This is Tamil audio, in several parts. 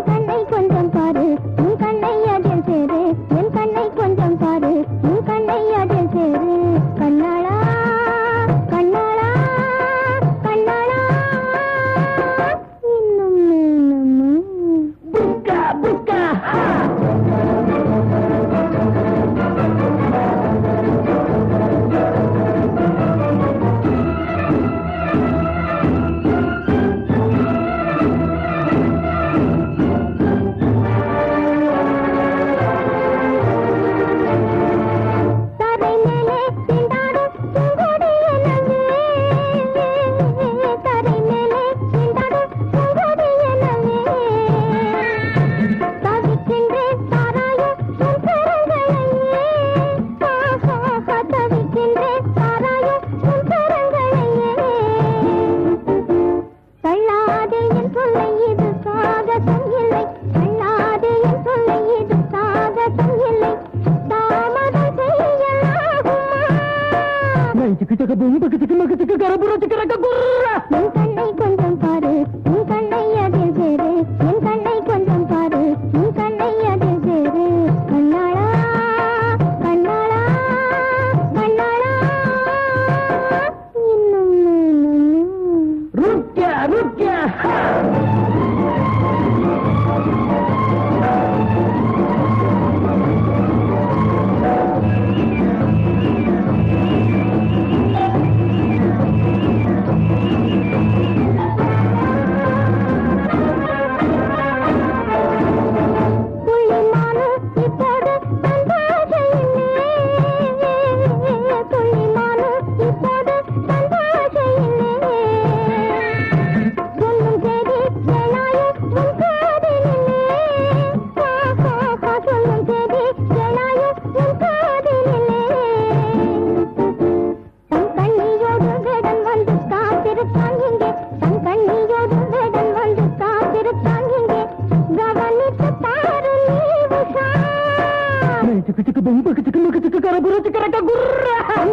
கண்ணை கொஞ்சம் பாரு உன் கண்ணை அதில் சேரு என் கண்ணை கொஞ்சம் பாரு உன் கண்ணை அதில் சேரு கண்ணாளா கண்ணாளா கண்ணாளா இன்னும் புக்கா புக்கா கண்ணை கொஞ்சம் பாரு உன் கண்ணை அதில் சேரு என் கண்ணை கொஞ்சம் பாரு உன் கண்ணை அதில் சேரு கண்ணாளா கண்ணாளா கண்ணாளா இன்னும் ருக்கியா ருக்கியா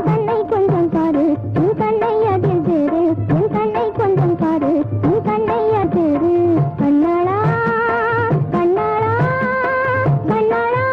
கண்ணை கொஞ்சம் பாரு உன் கண்ணை அதில் சேரு உன் கண்ணை கொஞ்சம் பாரு உன் கண்ணை அதில் கண்ணாளா கண்ணாளா கண்ணாளா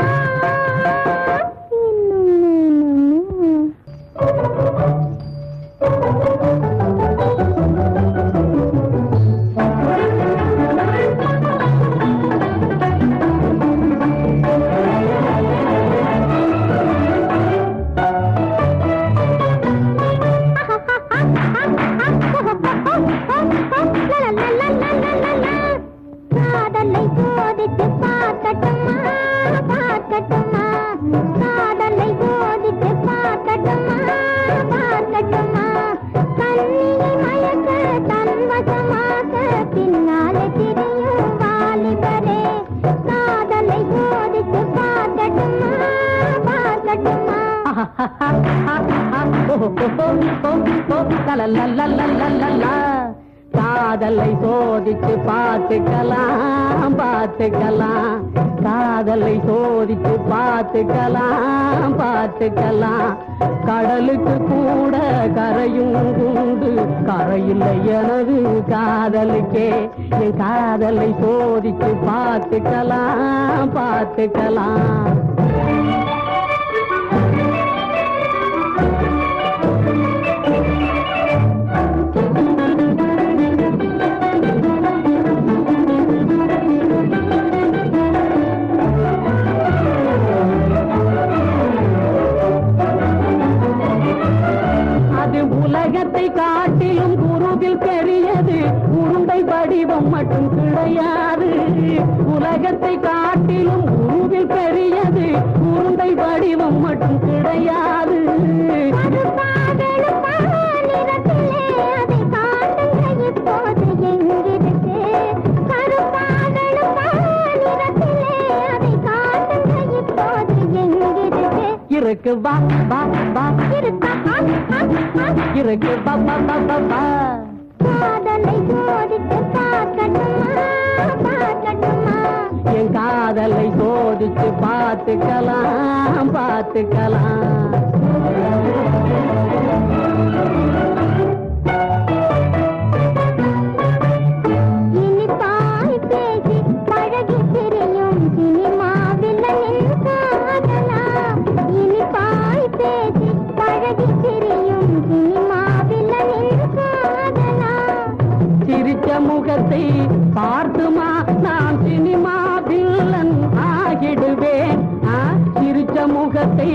காதலை சோதித்து பார்க்கட்டுமா பார்க்கட்டுமா காதலை சோதித்து பார்க்கட்டுமா பார்க்கட்டுமா கண்ணியை மயக்க தன்வசமாக பின்னாலே திரியும் வாலிபரே காதலை சோதித்து பார்க்கட்டுமா பார்க்கட்டுமா காதலை சோதிச்சு பார்த்துக்கலாம் பார்த்துக்கலாம் காதலை சோதிச்சு பார்த்துக்கலாம் பார்த்துக்கலாம் கடலுக்கு கூட கரையும் உண்டு கரையில்லை எனது காதலுக்கே என் காதலை சோதிச்சு பார்த்துக்கலாம் பார்த்துக்கலாம் உலகத்தை காட்டிலும் குருவில் பெரியது உருண்டை வடிவம் மட்டும் கிடையாது உலகத்தை காட்டிலும் குருவில் பெரியது உருண்டை வடிவம் மட்டும் கிடையாது இருக்கு வா வா வா இருக்கு வா வா வா வா வா காதலை சோதித்து பார்க்கட்டுமா பார்க்கட்டுமா என் காதலை சோதித்து பார்த்துக்கலாம் பார்த்துக்கலாம் முகத்தை பார்த்துமா நான் சினிமா வில்லன் ஆகிடுவேன். சிரிச்ச முகத்தை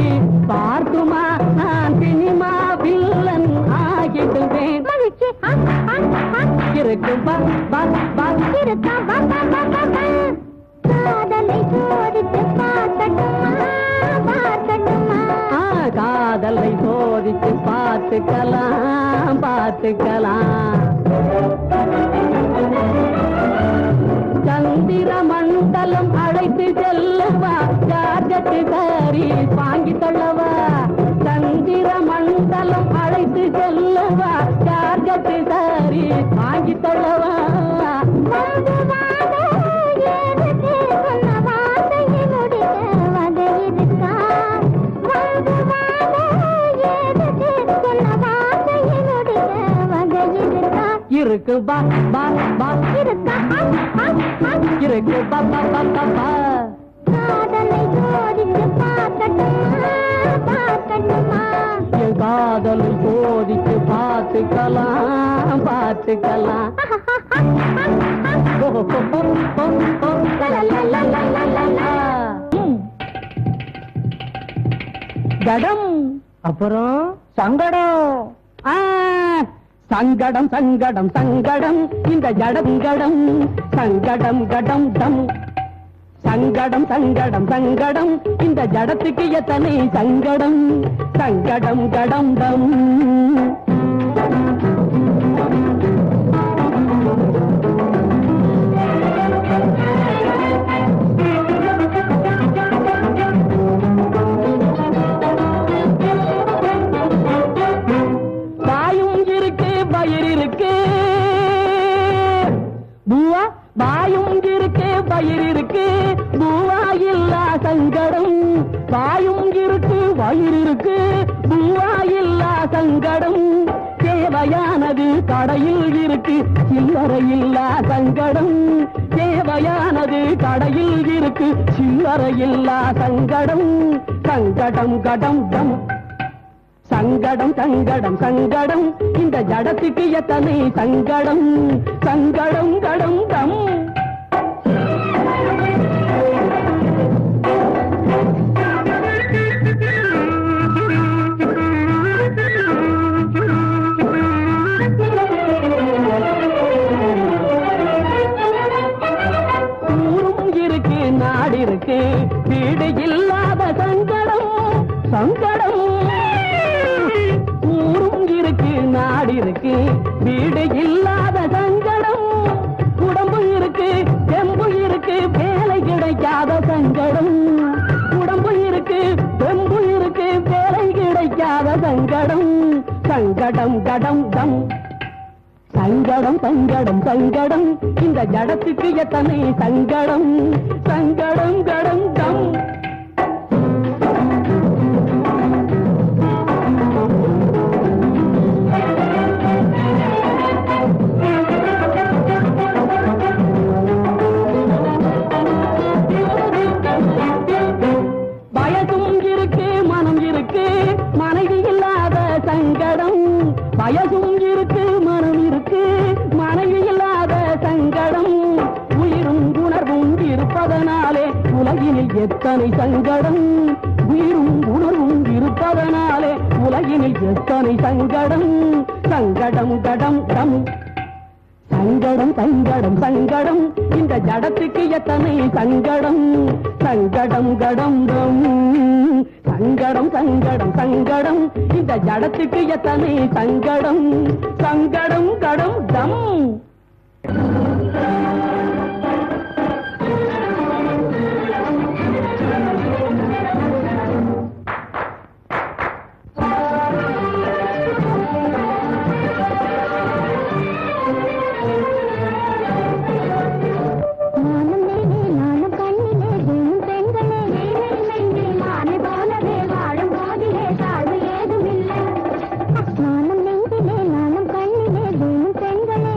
பார்த்துமா நான் சினிமா வில்லன் ஆகிடுவேன். இருக்கு பா பா பா இருக்கா பா பா பா பா பா. காதலை சோதித்து பார்க்கட்டுமா பார்க்கட்டுமா. காதலை சோதித்து பார்த்துக்கலாம் பார்த்துக்கலாம். சந்திர மண்டலம் அழைத்து செல்லவா ஜாக்கெட்டு சாரி வாங்கி தள்ளவா. சந்திர மண்டலம் அழைத்து செல்லவா ஜாக்கெட்டு சாரி வாங்கி தள்ளவா. இருக்கு பா பா பா இருக்கா இருக்கு பா பா பா பா பா. காதலை சோதித்து பார்க்கட்டுமா பார்க்கட்டுமா. என் காதலை சோதித்து பார்த்துக்கலாம் பார்த்துக்கலாம். கடம் அப்புறம் சங்கடம். சங்கடம் சங்கடம் சங்கடம் இந்த ஜடங்கடம் சங்கடம் கடம் டம். சங்கடம் சங்கடம் சங்கடம் இந்த ஜடத்துக்கு எத்தனை சங்கடம் சங்கடம் கடம் டம். வாயும் இருக்கு பயிர் இருக்கு பூவா இல்லா சங்கடம். வாயும் இருக்கு வயிறு இருக்கு பூவா இல்லா சங்கடம். தேவையானது கடையில் இருக்கு சில்லறை இல்லா சங்கடம். தேவையானது கடையில் இருக்கு சில்லறை இல்லா சங்கடம் சங்கடம் கடம் டம். சங்கடம் சங்கடம் சங்கடம் இந்த ஜடத்துக்கு எத்தனை சங்கடம் சங்கடம் கடம் டம். ஊரும் இருக்கு நாடு இருக்கு வீடு இல்லாத சங்கடம் சங்கடம். ஊரும் இருக்கு நாடு இருக்கு வீடு இல்லாத சங்கடம். உடம்பு இருக்கு தெம்பு இருக்கு வேலை கிடைக்காத சங்கடம். உடம்பு இருக்கு தெம்பு இருக்கு வேலை கிடைக்காத சங்கடம் சங்கடம் கடம் டம். சங்கடம் சங்கடம் சங்கடம் இந்த ஜடத்துக்கு எத்தனை சங்கடம் சங்கடம் கடம் டம். வயசும் இருக்கு மனம் இருக்கு மனைவி இல்லாத சங்கடம். உயிரும் உணர்வும் இருப்பதனாலே உலகினில் எத்தனை சங்கடம். உயிரும் உணர்வும் இருப்பதனாலே உலகினில் எத்தனை சங்கடம் சங்கடம் கடம் டம். சங்கடம் சங்கடம் சங்கடம் இந்த ஜடத்துக்கு எத்தனை சங்கடம் சங்கடம் கடம் டம். சங்கடம் சங்கடம் சங்கடம் இந்த ஜடத்துக்கு எத்தனை சங்கடம் சங்கடம் கடம் டம். நானும் நெஞ்சிலே நானும் கண்ணிலே வேணும் பெண்களே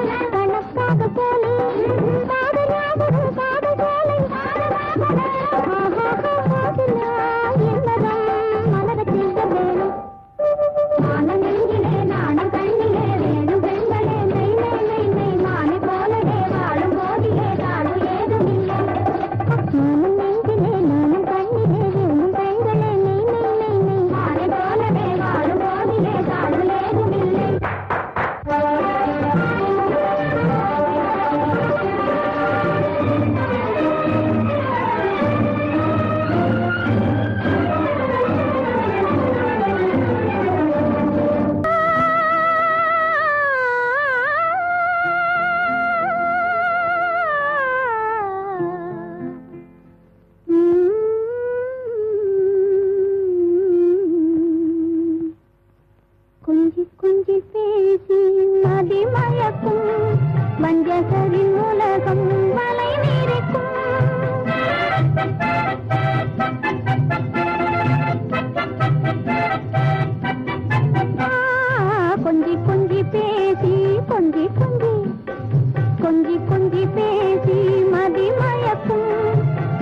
கணக்காக போலே காதல் ஞாபகம் காதல் போலே என்னதான் மலர செய்ய வேணும் மானம் நெஞ்சிலே நாணம் கண்ணிலே வேணும் பெண்களே நெய் நெய் நெய் நெய் மானை போலவே வாழும் போதிலே தாழும் ஏதுமில்லை மானம் நெஞ்சிலே நாணம் கண்ணிலே வேணும் பெண்களே நெய் நெய் நெய் நெய் மானை போலவே வாழும் போதிலே தாழும் ஏதுமில்லை கொஞ்சி கொஞ்சி பேசி நதி மயக்கும் வஞ்சகரின் உலகம் வலை நீரிக்கும் கொஞ்சி கொஞ்சி பேசி கொஞ்சி கொஞ்சி கொஞ்சி கொஞ்சி பேசி மதி மயக்கும்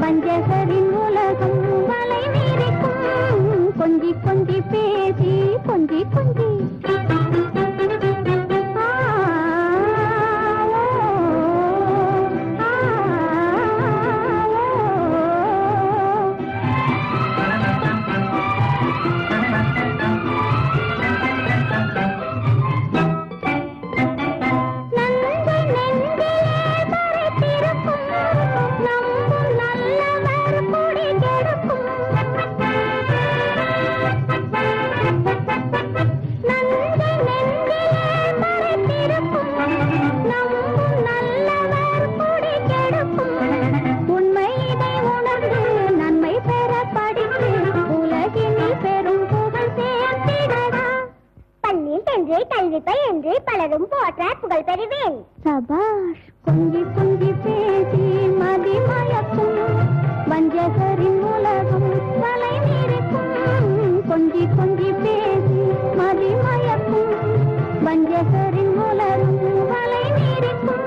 வஞ்சகரின் உலகம் வலை நீரிக்கும் கொஞ்சி கொஞ்சி பேசி கொஞ்சி கொஞ்சி என்று பலரும் போற்ற புகழ் பெறுவேன் சபாஷ் கொஞ்சி கொஞ்சி பேசி மதி மயக்கும் வஞ்சகரின் உலகம் வலை நீரிக்கும் கொஞ்சி கொஞ்சி பேசி மதி மயக்கும் வஞ்சகரின் உலகம் வலை நீரிக்கும்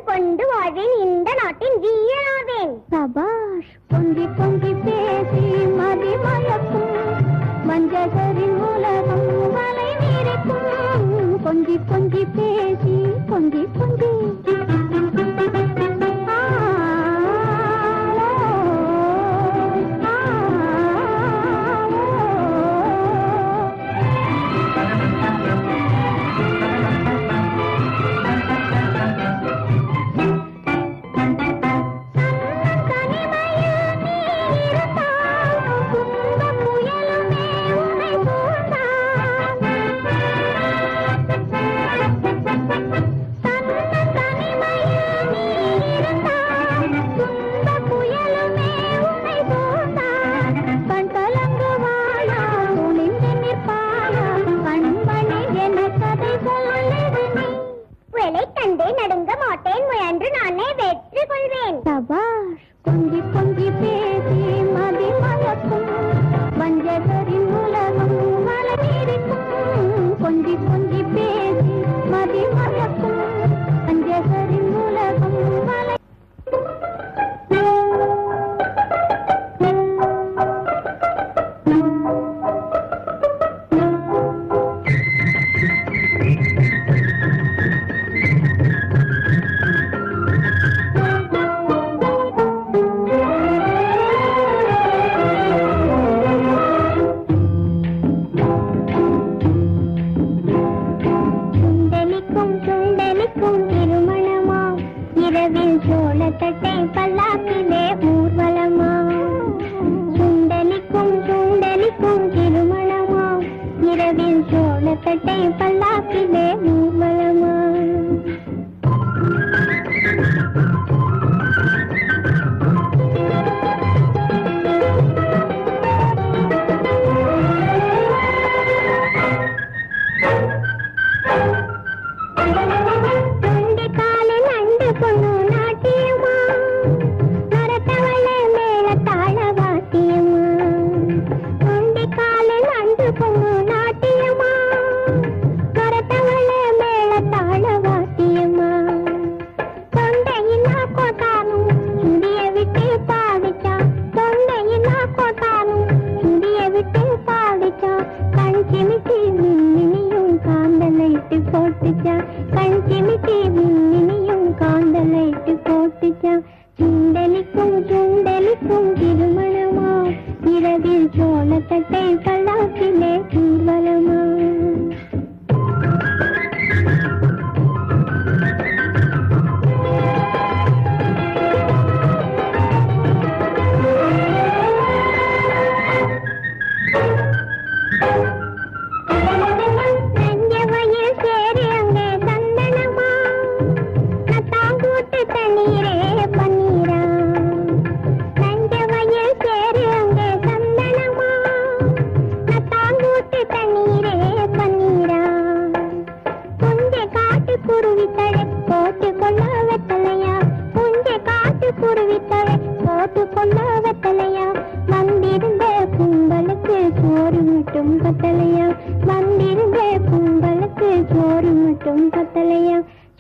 கொண்டு வாழ்வேன் இந்த நாட்டின் வீரனாவேன் சபாஷ் கொஞ்சி கொஞ்சி பேசி மதி மயக்கும் வஞ்சகரின் உலகம் வலை நீரிக்கும் கொஞ்சி கொஞ்சி பேசி கொஞ்சி கொஞ்சி நடுங்க மாட்டேன் முயன்று நானே வெற்றி கொள்வேன் சபாஷ் கொஞ்சி கொஞ்சி பேசி மதி மயக்கும் வஞ்சகரின் உலகம் வலை நீரிக்கும் கொஞ்சி கொஞ்சி பேசி மதி மயக்கும் வஞ்சகரின் உலகம் வலை இரவில் சோளத்தட்டை பல்லாக்கிலே ஊர்வலமா சுண்டலிக்கும் சுண்டலிக்கும் திருமணமா இரவில் சோளத்தட்டை பல்லாக்கிலே ஊர்வலமா சுண்டலிக்கும் சுண்டலிக்கும் திருமணமா இரவில் சோளத்தட்டை பல்லாக்கிலே ஊர்வலமா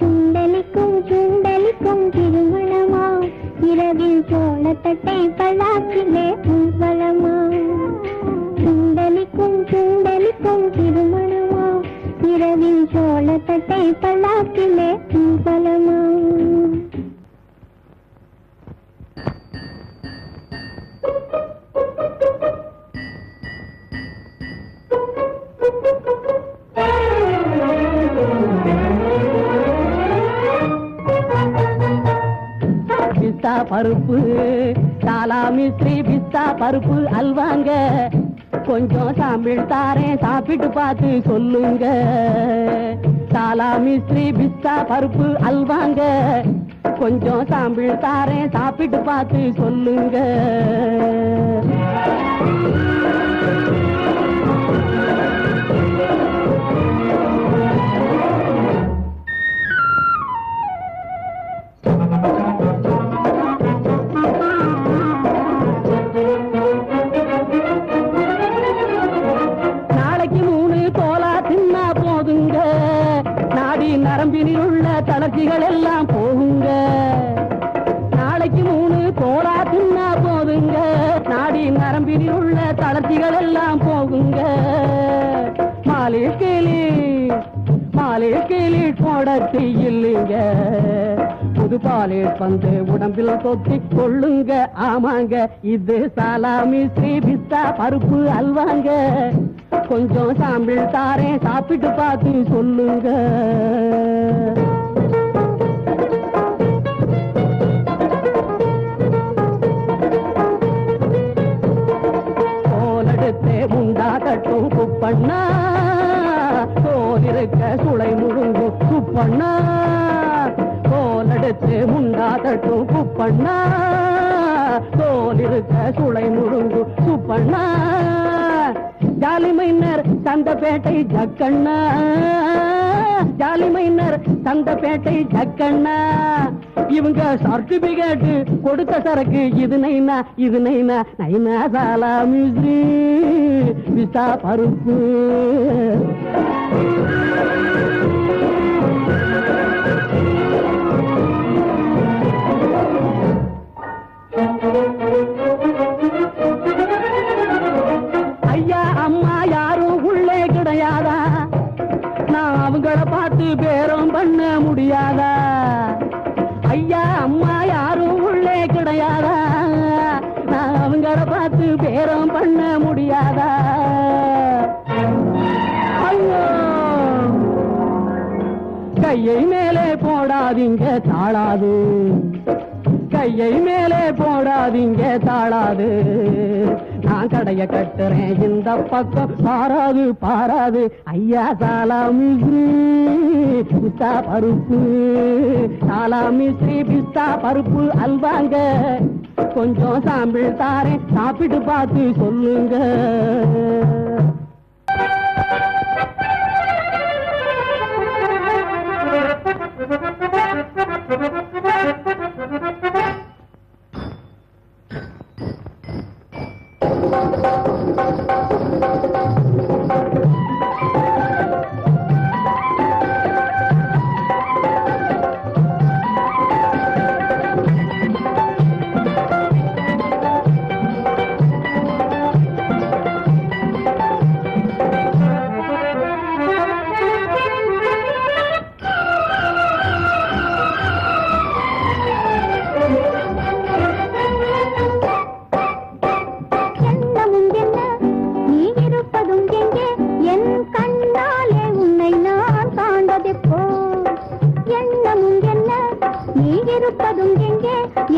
சுண்டலிக்கும் சுண்டலிக்கும் திருமணமா இரவில் சோளத்தட்டை பல்லாக்கிலே ஊர்வலமா சுண்டலிக்கும் சுண்டலிக்கும் திருமணமா இரவில் சோளத்தட்டை பல்லாக்கிலே ஊர்வலமா பிஸ்தா பருப்பு சாலாமி ஸ்ரீ பிஸ்தா பருப்பு அல்வாங்க கொஞ்சம் சாம்பிள் தாரேன் சாப்பிட்டு பார்த்து சொல்லுங்க சாலாமி ஸ்ரீ பிஸ்தா பருப்பு அல்வாங்க கொஞ்சம் சாம்பிள் தாரேன் சாப்பிட்டு பார்த்து சொல்லுங்க நரம்பினில் உள்ள தளர்ச்சிகள் எல்லாம் போகுங்க நாளைக்கு 3 தோலா தின்னா போதுங்க நாடி நரம்பினில் உள்ள தளர்ச்சிகள் எல்லாம் போகுங்க மாலிஷ் கிளீட் போடத்து இல்லைங்க புது பாலிஷ் வந்து உடம்பில் தொத்தி கொள்ளுங்க ஆமாங்க இது சாலாமி ஸ்ரீ பிஸ்தா பருப்பு அல்வாங்க கொஞ்சம் சாம்பிள் தாரேன் சாப்பிட்டு பார்த்து சொல்லுங்க கோலெடுத்தே முண்டா கட்டும் குப்பண்ணா தோல் இருக்க சுளை முழுங்கும் குப்பண்ணா கோலெடுத்து முண்டா கட்டும் குப்பண்ணா தோல் இருக்க சுளை முழுங்கும் Subbanna jolly minor Santhapettai Jakkanna jolly minor Santhapettai Jakkanna இவங்க சர்டிபிகேட் கொடுத்த சரக்கு இது நைனா நைனா சாலாமி ஸ்ரீ பிஸ்தா பருப்பு ஐயா அம்மா யாரும் உள்ளே கிடையாதா நான் அவங்கள பார்த்து பேரம் பண்ண முடியாதா ஐயா அம்மா யாரும் உள்ளே கிடையாதா நான் அவங்கள பார்த்து பேரம் பண்ண முடியாதா ஐயோ கையை மேலே போடாதீங்க தாளாது, கையை மேலே போடாதீங்க தாளாது. நான் கடைய கட்டுறேன் இந்த பக்கம் பாராது பாராது. ஐயா சாலாமி பிஸ்தா பருப்பு, சாலாமி ஸ்ரீ பிஸ்தா பருப்பு அல்வாங்க. கொஞ்சம் சாம்பிள் தாரேன், சாப்பிட்டு பார்த்து சொல்லுங்க.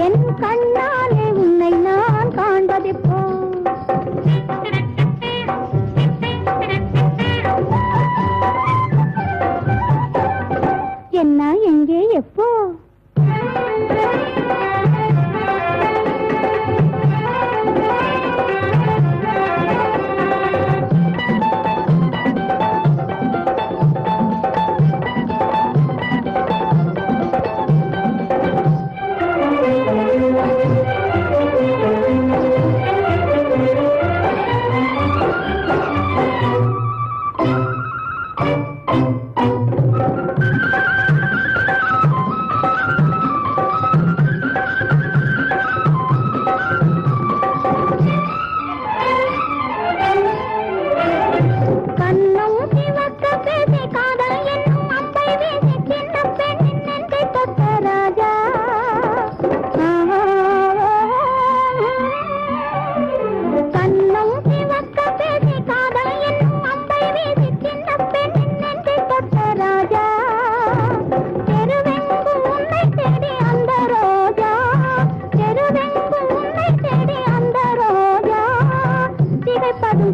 என் கண்ணாலே உன்னை நான் காண்பதெப்போ? என்ன எங்கே எப்போ?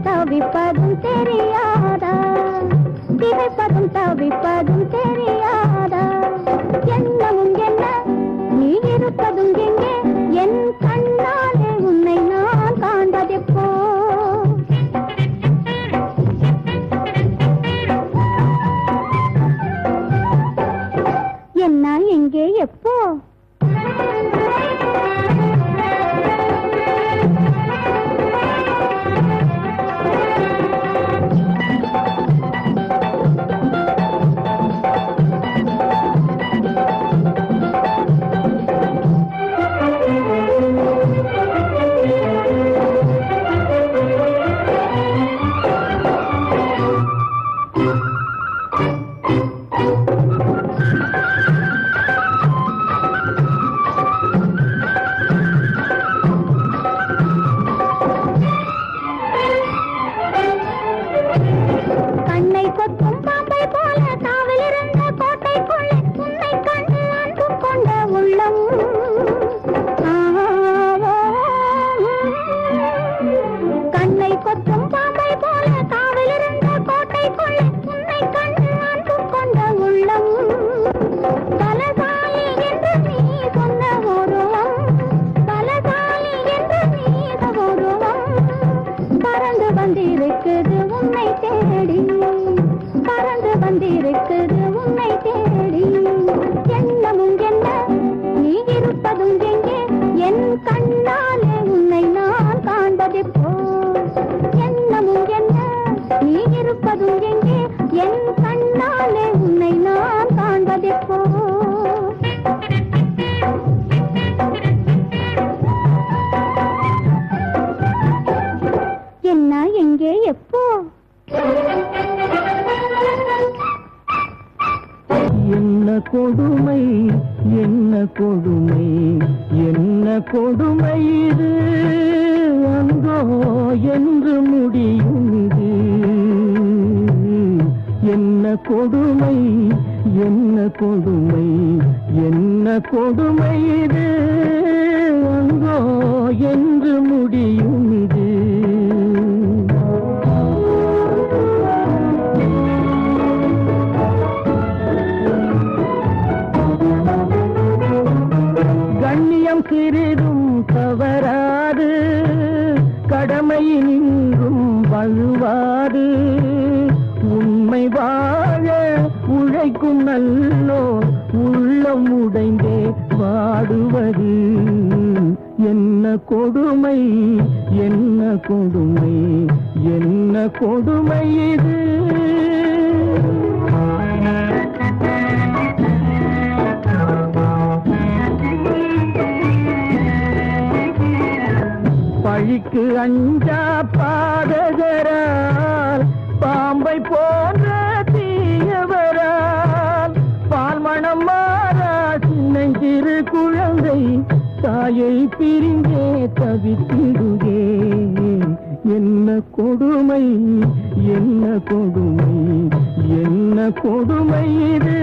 தவிப்பதும் தெரியாதா, திகைப்பதும் தவிப்பதும் தெரியாதா? என்னவும் என்ன நீ இருப்பதும் எங்கே? என் கண்ணாலே உன்னை நான் காண்பதெப்போ? என்ன எங்கே எப்போ? வந்திருக்குது உன்னை தேடி, பறந்து வந்திருக்குது உன்னை தேடி. எண்ணமும் என்ன நீ இருப்பதும் எங்கே? என் கண்ணாலே உன்னை நான் காண்பதெப்போ? எண்ணமும் என்ன நீ இருப்பதும் எங்கே? என் கண்ணாலே உன்னை நான் காண்பதெப்போ? என்ன எங்கே எப்போ? என்ன கொடுமை, என்ன கொடுமை, என்ன கொடுமை இது? அங்கோ என்று முடியும் இது. என்ன கொடுமை, என்ன கொடுமை என்ன கொடுமை இது அங்கோ என்று முடியும் இது கண்ணியம் சிறிதும் தவறாது கடமை நின்றும் வழுவாது உண்மை வாழ உழைக்கும் நல்லோர் உள்ளம் உடைந்தே வாடுவது என்ன கொடுமை என்ன கொடுமை என்ன கொடுமை இது பழிக்கு அஞ்சா பாதகரால் பாம்பை போன்ற தீயவரால் பால்மணம் மாறா சின்னஞ்சிறு குழந்தை தாயை பிரிந்தே தவித்திடுகே என்ன கொடுமை என்ன கொடுமை என்ன கொடுமை இது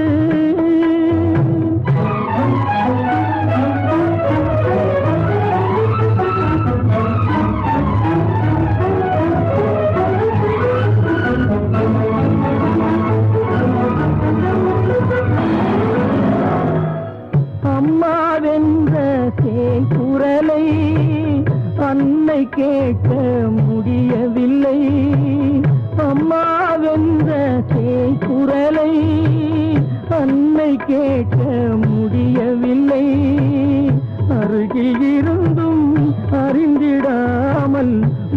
அம்மாவென்ற குரலை அன்னை கேட்க முடியவில்லை அம்மாவென்ற குரலை அன்னை கேட்க முடியவில்லை அருகில் இருந்தும் அறிந்திடாமல்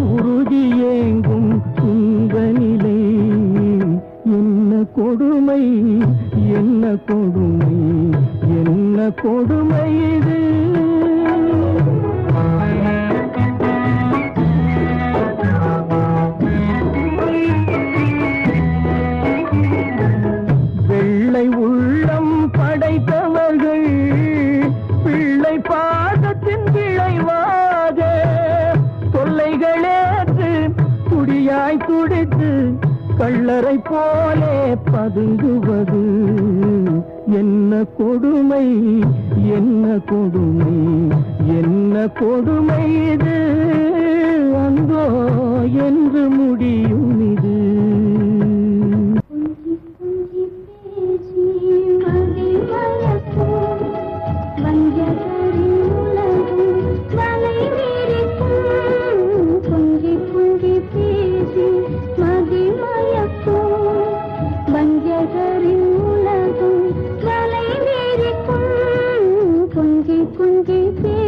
உருகி ஏங்கும் துன்ப நிலை என்ன கொடுமை என்ன கொடுமை என்ன கொடுமை இது வெள்ளை உள்ளம் படைத்தவர்கள் பிள்ளை பாதத்தின் விளைவாக தொல்லைகளேற்று துடியாய் துடித்து கள்ளரை போலே பதுங்குவது என்ன கொடுமை என்ன கொடுமை என்ன கொடுமை இது அங்கோ என்று முடியும் இது குஞ்சி பேசி